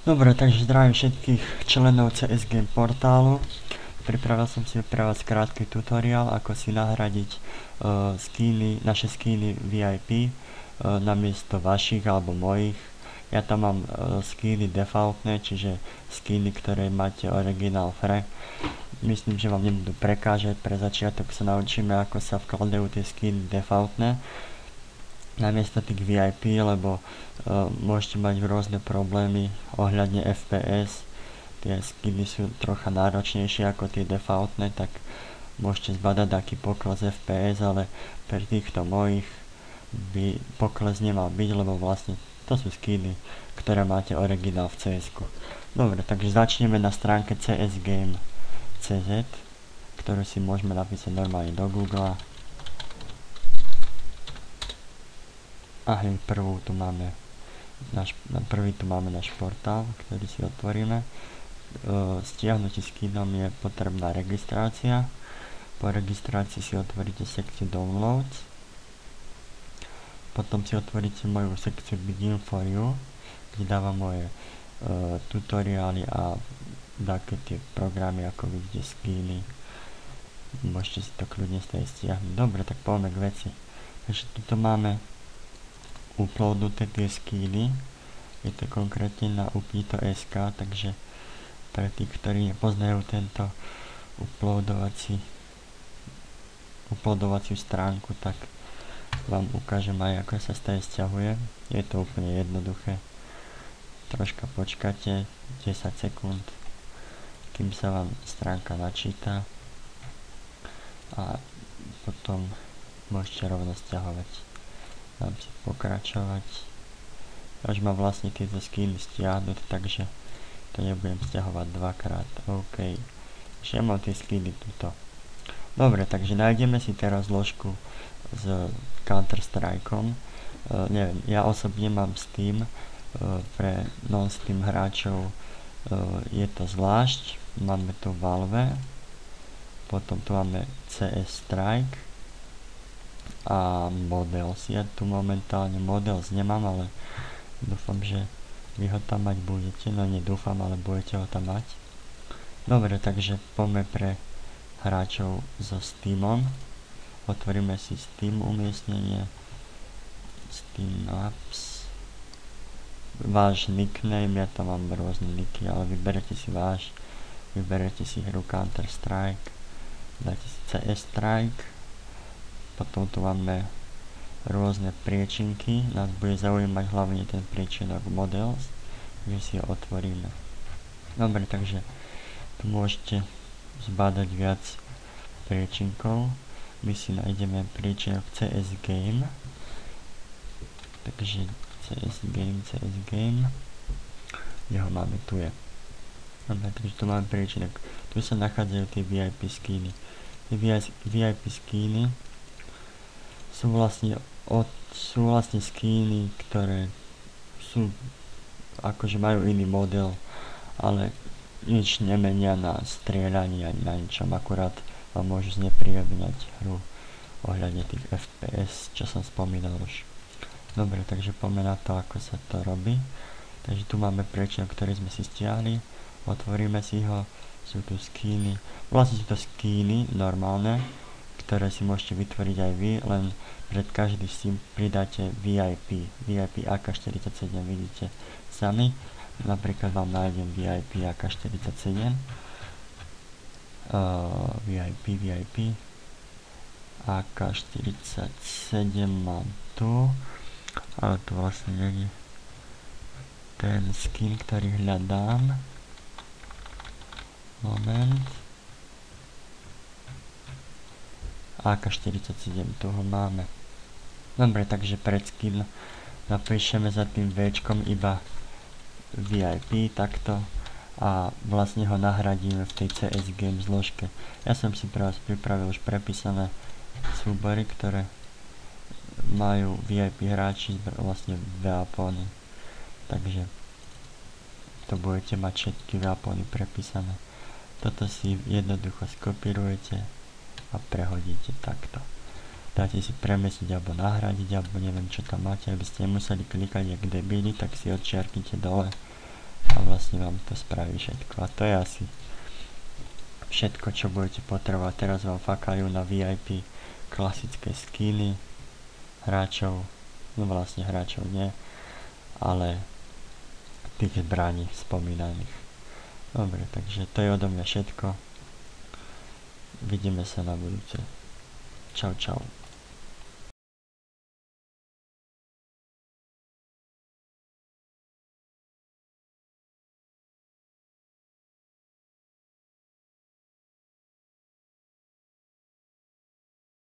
Dobre, takže zdravím všetkých členov CS Game portálu. Pripravil som si pre vás krátky tutoriál, ako si nahradiť naše skiny VIP namiesto vašich alebo mojich. Ja tam mám skiny defaultné, čiže skiny, ktoré máte originál free. Myslím, že vám nebudú prekážať. Pre začiatok sa naučíme, ako sa vkladajú tie skiny defaultné namiesto tých VIP, lebo môžete mať rôzne problémy ohľadne FPS. Tie skiny sú trocha náročnejšie ako tie defaultné, tak môžete zbadať aký pokles FPS, ale pre týchto mojich by pokles nemal byť, lebo vlastne to sú skiny, ktoré máte originál v CS-ku. Dobre, takže začneme na stránke csgame.cz, ktorú si môžeme napísať normálne do Google. A hneď prvý tu máme náš portál, ktorý si otvoríme. Stiahnutí skinom je potrebná registrácia. Po registrácii si otvoríte sekciu Downloads. Potom si otvoríte moju sekciu Begin for You, kde dávam moje tutoriály a také tie programy, ako vidíte, skiny. Môžete si to kľudne z tej stiahnuť. Dobre, tak poďme k veci. Takže tuto máme uploadnuté tie skiny. Je to konkrétne na upnito.sk, takže pre tých, ktorí nepoznajú tento uploadovaciu stránku, tak vám ukážem aj, ako sa z tej stiahuje. Je to úplne jednoduché. Troška počkáte 10 sekúnd, kým sa vám stránka načíta a potom môžete rovno stiahovať. Dám si pokračovať. Už mám vlastne tieto skiny stiahnuté, takže to nebudem stiahovať dvakrát. OK. Že mám tie skiny tuto. Dobre, takže nájdeme si teraz zložku s Counter-Strikeom. Neviem, ja osobne mám Steam. Pre non-Steam hráčov je to zvlášť. Máme tu Valve. Potom tu máme CS Strike a Models. Ja tu momentálne Models nemám, ale dúfam, že vy ho tam mať budete. No nedúfam, ale budete ho tam mať. Dobre, takže poďme pre hráčov so Steamom. Otvoríme si Steam umiestnenie, Steam Apps, váš nickname, ja tam mám rôzne nicky, ale vyberete si vyberete si hru Counter Strike, dáte si CS Strike, potom tu máme rôzne priečinky, nás bude zaujímať hlavne ten priečinok Models, že si ho otvoríme. Dobre, takže tu môžete zbadať viac priečinkov. My si nájdeme priečinok CS Game, takže CS Game, jeho máme, tu je. Dobre, takže tu máme priečinok, tu sa nachádzajú tie VIP skiny. Tie VIP skiny sú vlastne skiny, ktoré sú akože majú iný model, ale nič nemenia na strieľaní ani na ničom, akurát vám môžu znepríjemňať hru ohľadne tých FPS, čo som spomínal už. Dobre, takže poďme na to, ako sa to robí. Takže tu máme priečinok, ktorý sme si stiahli, otvoríme si ho, sú tu skiny, vlastne sú to skiny normálne, ktoré si môžete vytvoriť aj vy, len pred každý si pridáte VIP AK-47, vidíte sami. Napríklad vám nájdem VIP AK-47, VIP AK-47 mám tu, ale tu vlastne nie je ten skin, ktorý hľadám. Moment. AK-47, tu ho máme. Dobre, takže pred skin napíšeme za tým Včkom iba VIP, takto, a vlastne ho nahradíme v tej CS Game zložke. Ja som si pre vás pripravil už prepísané súbory, ktoré majú VIP hráči vlastne weapony, takže to budete mať všetky weapony prepísané. Toto si jednoducho skopírujete a prehodíte takto. Dáte si premestiť alebo nahradiť, alebo neviem čo tam máte, aby ste nemuseli klikať jak debili, tak si odčiarknite dole a vlastne vám to spraví všetko. A to je asi všetko, čo budete potrebovať. Teraz vám fakajú na VIP klasické skiny hráčov, no vlastne hráčov nie, ale tých zbraní spomínaných. Dobre, takže to je odo mňa všetko. Vidíme sa na budúce. Čau, čau.